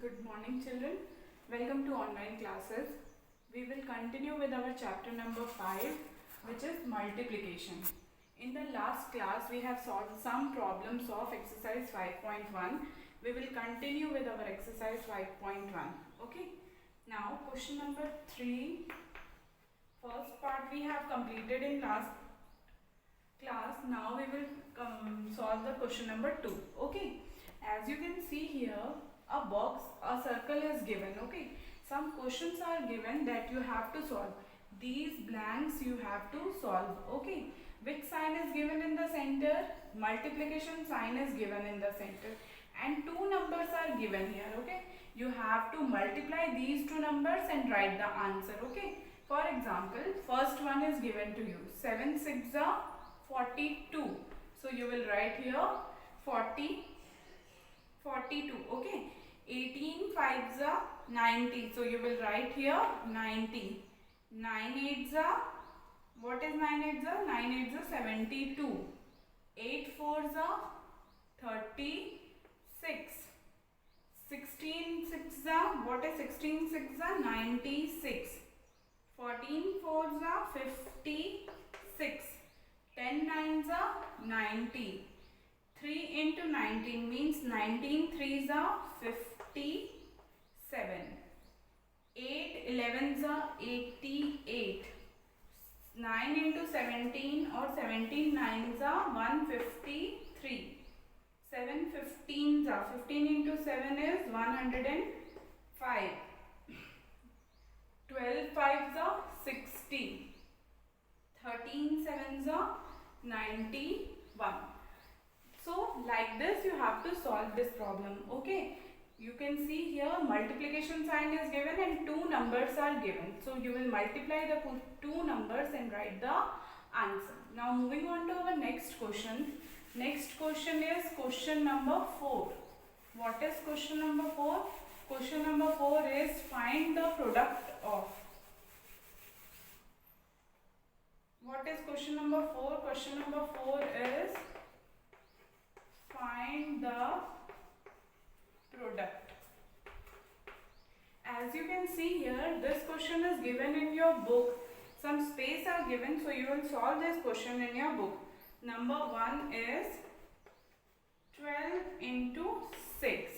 Good morning children. Welcome to online classes. We will continue with our chapter number 5, which is multiplication. In the last class we have solved some problems of exercise 5.1. We will continue with our exercise 5.1. Okay. Now question number 3. First part we have completed in last class. Now we will solve the question number 2. Okay. As you can see here, a box, a circle is given. Okay, some questions are given that you have to solve. These blanks you have to solve. Okay, which sign is given in the center? Multiplication sign is given in the center, and two numbers are given here. Okay, you have to multiply these two numbers and write the answer. Okay, for example, first one is given to you. 7 6 are 42. So you will write here 42. Okay, 18 5s are 90. So you will write here 90. 9 8s are, what is 9 8s are? 9 8s are 72. 8 4s are 36. 16 6s are, what is 16 6s are? 96. 14 4s are 56. 10 9s are 90. 3 into 19 means 19 3s are 57. 8 11s are 88. 9 into 17 or 17 9s are 153. 7 15s are, 15 into 7 is 105. 12 5s are 60. 13 7s are 91. So like this you have to solve this problem. Okay, you can see here multiplication sign is given and two numbers are given. So you will multiply the two numbers and write the answer. Now moving on to our next question. Next question is question number 4. What is question number 4? Question number 4 is find the product of. What is question number 4? Question number 4 is find the product. As you can see here, this question is given in your book. Some space are given, so you will solve this question in your book. Number 1 is 12 into 6.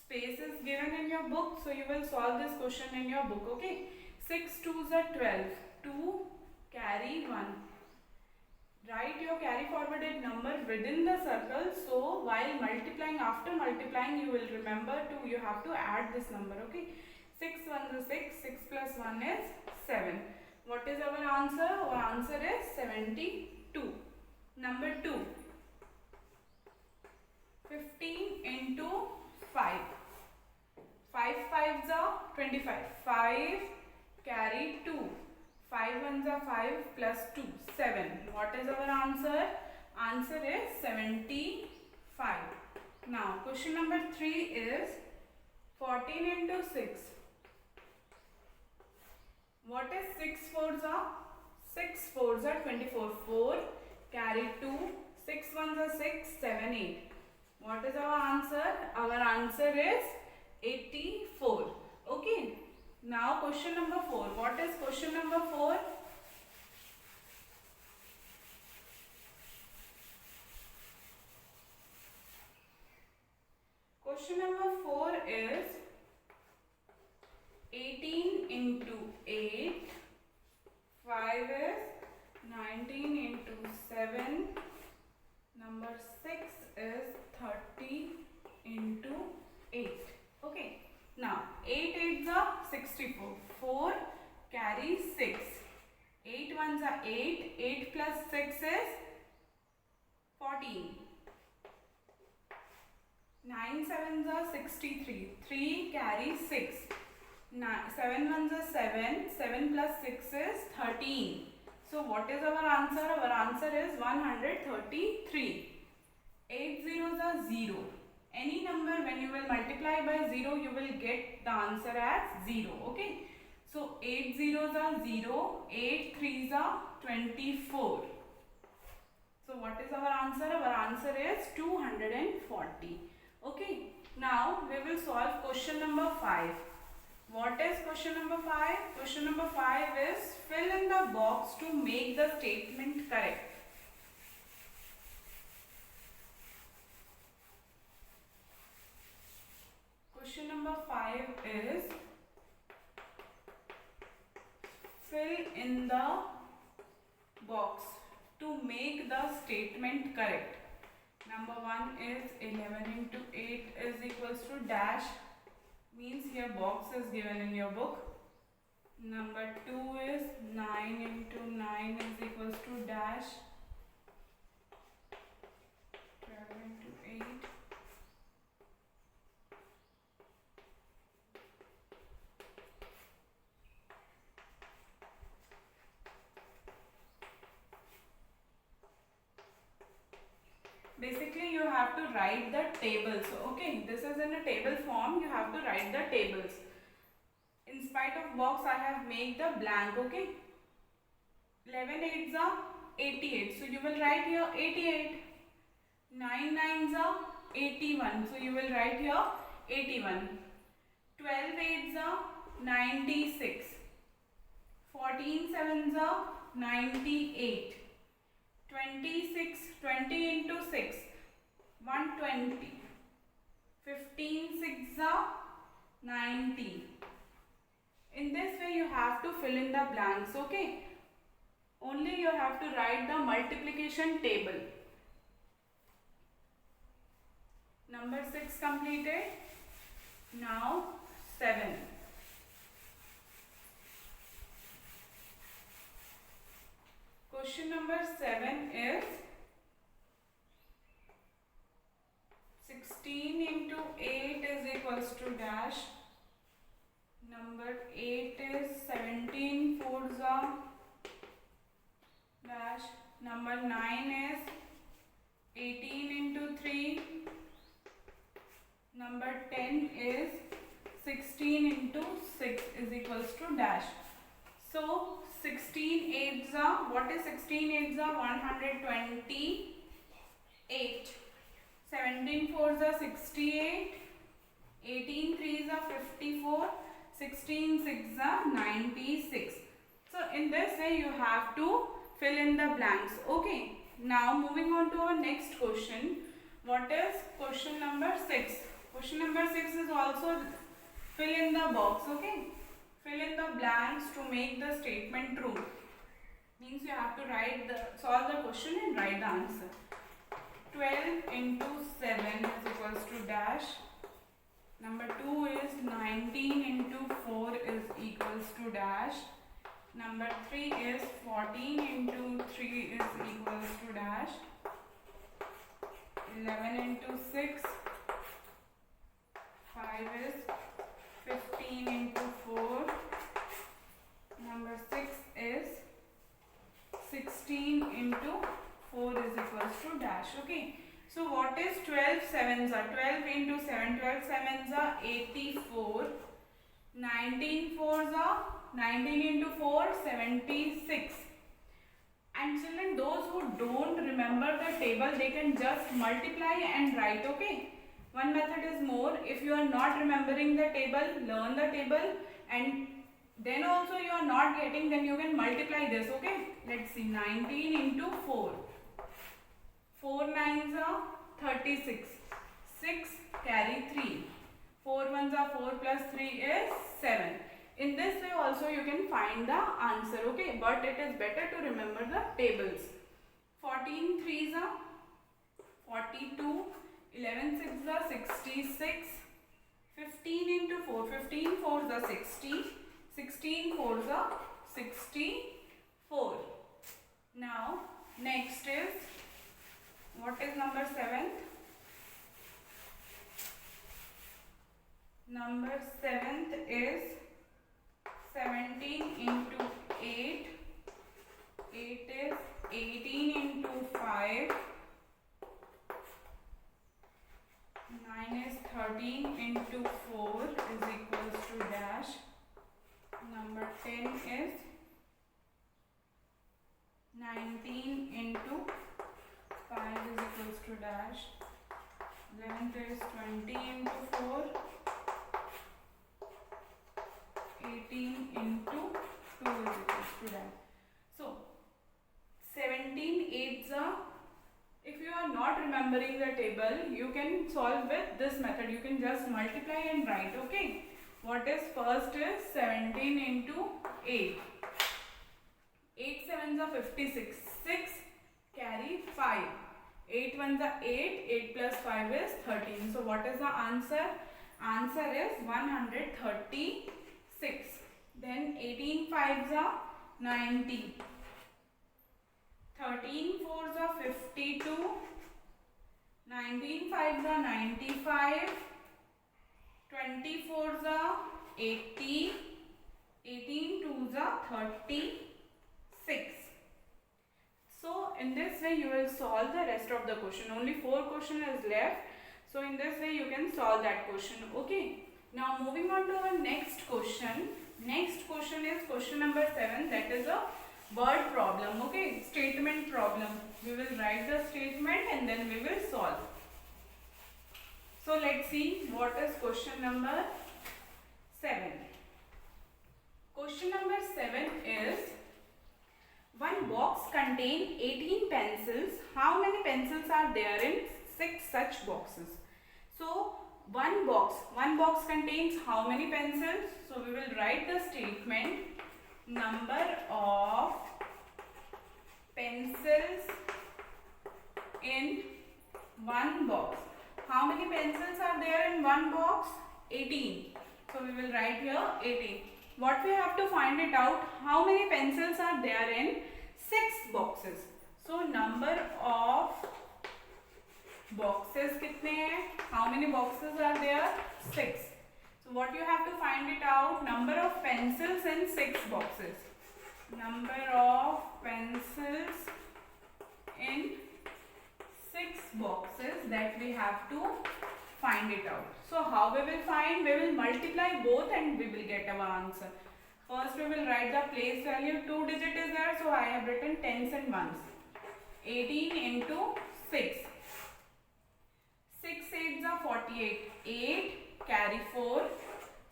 Space is given in your book, so you will solve this question in your book. Okay, 6 2s are 12. 2 carry 1. Write your carry forwarded number within the circle. So while multiplying, after multiplying, you will remember to, you have to add this number. Okay, 6 1 is 6. 6 plus 1 is 7. What is our answer? Our answer is 72. Number 2. 15 into 5. 5 5s are 25. 5 carry 2. 5 ones are 5 plus 2, 7. What is our answer? Answer is 75. Now, question number 3 is 14 into 6. What is 6 4s are? 6 4s are 24. 4 carry 2. 6 ones are 6, 7, 8. What is our answer? Our answer is 84. Okay. Now question number 4. What is question number 4? Question number 4 is 18 into 8. 5 is 19 into 7. Number 6 is 30 into 8. Okay. Now, 8 8s are 64. 4 carry 6. 8 1s are 8. 8 plus 6 is 14. 9 7s are 63. 3 carry 6. 7 1s are 7. 7 plus 6 is 13. So, what is our answer? Our answer is 133. 8 zeros are 0. Any number when you will multiply by 0, you will get the answer as 0. Okay. So 8 zeros are 0. 8 3s are 24. So what is our answer? Our answer is 240. Okay. Now we will solve question number 5. What is question number 5? Question number 5 is fill in the box to make the statement correct. Question number 5 is fill in the box to make the statement correct. Number 1 is 11 into 8 is equals to dash, means here box is given in your book. Number 2 is 9 into 9 is equals to dash, 12 into 8. Basically you have to write the tables. Okay, this is in a table form, you have to write the tables. In spite of box I have made the blank. Okay, 11 8s are 88, so you will write here 88. 9 9s are 81, so you will write here 81. 12 8s are 96. 14 7s are 98. 26, 20 into 6, 120. 15 6 are 90. In this way you have to fill in the blanks. Okay, only you have to write the multiplication table. Number 6 completed. Now 7. Question number 7 is 16 into 8 is equals to dash. Number 8 is 17 4s are dash. Number 9 is 18 into 3. Number 10 is 16 into 6 is equals to dash. So 16 8s are, what is 16 8s are? 128. 17 4s are 68. 18 3s are 54. 16 6s are 96. So in this way you have to fill in the blanks. Okay. Now moving on to our next question. What is question number 6? Question number 6 is also fill in the box. Okay. Fill in the blanks to make the statement true. Means you have to solve the question and write the answer. 12 into 7 is equals to dash. Number 2 is 19 into 4 is equals to dash. Number 3 is 14 into 3 is equals to dash. 11 into 6. 5 is 15 into 4. Number 6 is 16 into 4 is equals to dash. Okay. So what is 12 7s are? 12 into 7. 12 7s are 84. 19 4s are 19 into 4 76. And children, those who don't remember the table, they can just multiply and write. Okay. One method is more. If you are not remembering the table, learn the table, and then also you are not getting, then you can multiply this. Okay. Let's see. 19 into 4. 4 9s are 36. 6 carry 3. 4 1s are 4 plus 3 is 7. In this way also you can find the answer. Okay. But it is better to remember the tables. 14 3s are 42. 11 6s are 66. 15 into 4. 15 4s are 60. 16 4s are 64. Now next is, what is number 7? Number 7th is 17 into 8. 8 is 18 into 5. 9 is 13 into 4 is equals to dash. Number 10 is 19 into 5 is equals to dash. 11th is 20 into can solve with this method. You can just multiply and write. Okay. What is first is 17 into 8. 8 sevens are 56. 6 carry 5. 8 ones are 8. 8 plus 5 is 13. So what is the answer? Answer is 136. Then 18 fives are 90. 13 fours are 52. 19 fives are 95. 24s are 80. 18 twos are 36. So in this way you will solve the rest of the question. Only 4 questions is left. So in this way you can solve that question. Okay. Now moving on to our next question. Next question is question number 7. That is a word problem. Okay. Statement problem. We will write the statement and then we will solve. So let's see what is question number 7. Question number 7 is, one box contains 18 pencils. How many pencils are there in 6 such boxes? So one box contains how many pencils? So we will write the statement, number of pencils in one box. How many pencils are there in one box? 18. So we will write here 18. What we have to find it out, how many pencils are there in 6 boxes. So number of boxes कितने हैं? How many boxes are there? 6. So what you have to find it out, number of pencils in 6 boxes. Number of pencils in 6 boxes, that we have to find it out. So how we will find? We will multiply both and we will get our answer. First we will write the place value. 2 digit is there, so I have written tens and ones. 18 into 6. 6 8s are 48. 8 carry 4.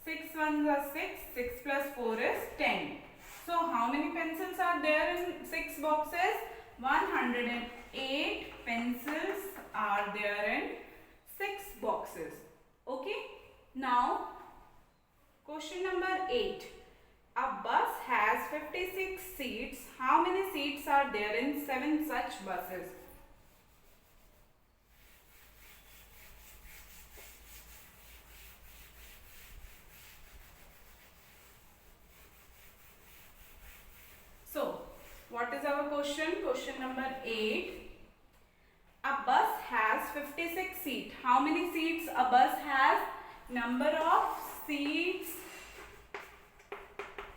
6 ones are 6. 6 plus 4 is 10. So how many pencils are there in 6 boxes? 108 pencils are there in 6 boxes. Okay. Now question number 8. A bus has 56 seats. How many seats are there in 7 such buses? So what is our question? Question number 8. A bus has 56 seats. How many seats a bus has? Number of seats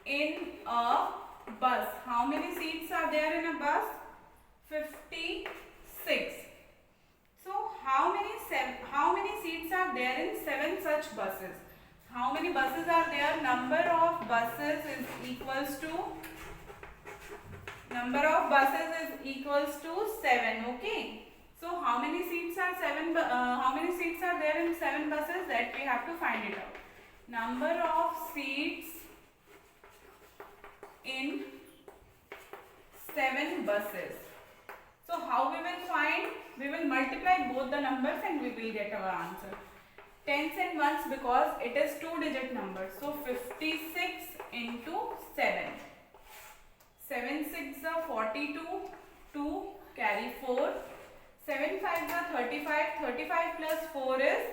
in a bus. How many seats are there in a bus? 56. So how many seats are there in 7 such buses? How many buses are there? Number of buses is equals to 7. Okay. So how many seats are there in 7 buses? That we have to find it out. Number of seats in 7 buses. So how we will find? We will multiply both the numbers and we will get our answer. Tens and ones, because it is 2-digit number. So 56 into 7. 7 6 are 42. 2 carry 4. 7 5 are 35. 35 plus 4 is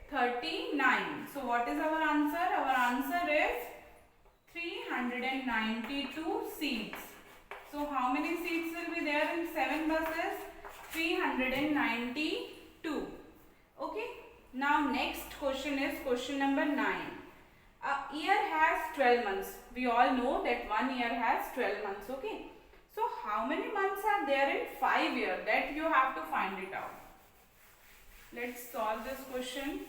39. So what is our answer? Our answer is 392 seats. So how many seats will be there in 7 buses? 392. Okay. Now next question is question number 9. A year has 12 months. We all know that 1 year has 12 months. Okay. So how many months are there in 5 years? That you have to find it out. Let's solve this question.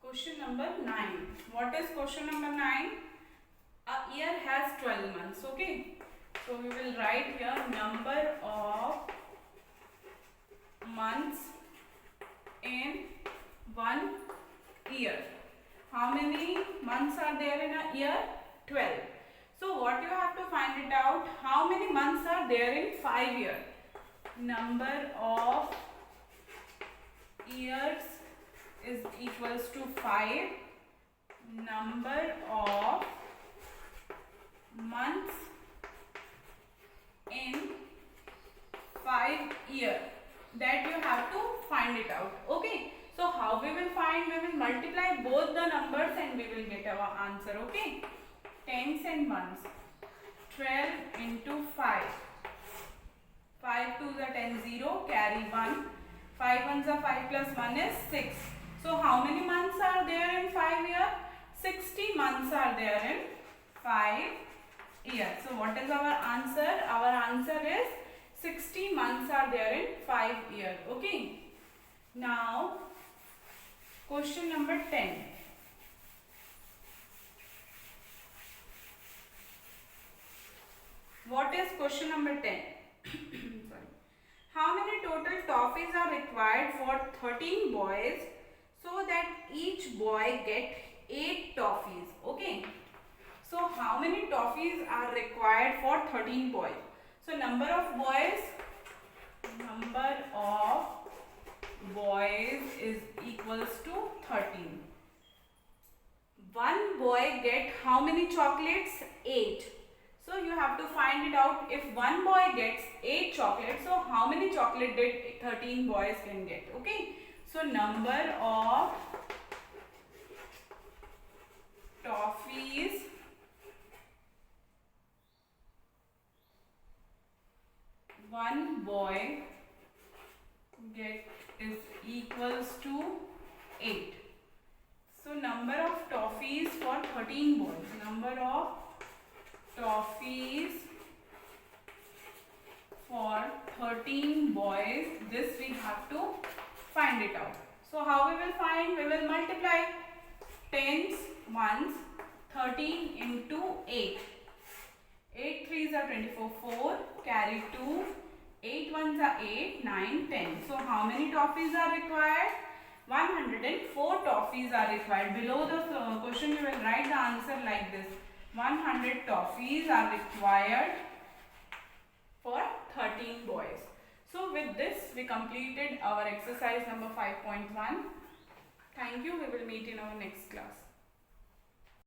Question number 9. What is question number 9? A year has 12 months. Okay. So we will write here number of months in 1 year. How many months are there in a year? 12. So what you have to find it out, how many months are there in 5 years? Number of years is equals to 5. Number of months in 5 years. That you have to find it out. Okay. So how we will find? We will multiply both the numbers and we will get our answer. Okay. Tens and ones. 12 into 5. 5 2s are 10, 0, carry 1. 5 1s are 5 plus 1 is 6. So how many months are there in 5 years? 60 months are there in 5 years. So what is our answer? Our answer is 60 months are there in 5 years. Okay. Now question number 10. What is question number 10? Sorry. How many total toffees are required for 13 boys so that each boy get 8 toffees? Okay. So how many toffees are required for 13 boys? So number of boys is equals to 13. One boy get how many chocolates? 8. So you have to find it out. If one boy gets 8 chocolates, so how many chocolate did 13 boys can get? Okay. So number of toffees one boy get is equals to 8. So number of toffees for 13 boys. Number of toffees for 13 boys. This we have to find it out. So how we will find? We will multiply tens, ones, 13 into 8. 8 threes are 24, 4, carry 2, 8 ones are 8, 9, 10. So how many toffees are required? 104 toffees are required. Below the question you will write the answer like this. 100 toffees are required for 13 boys. So with this we completed our exercise number 5.1. Thank you. We will meet in our next class.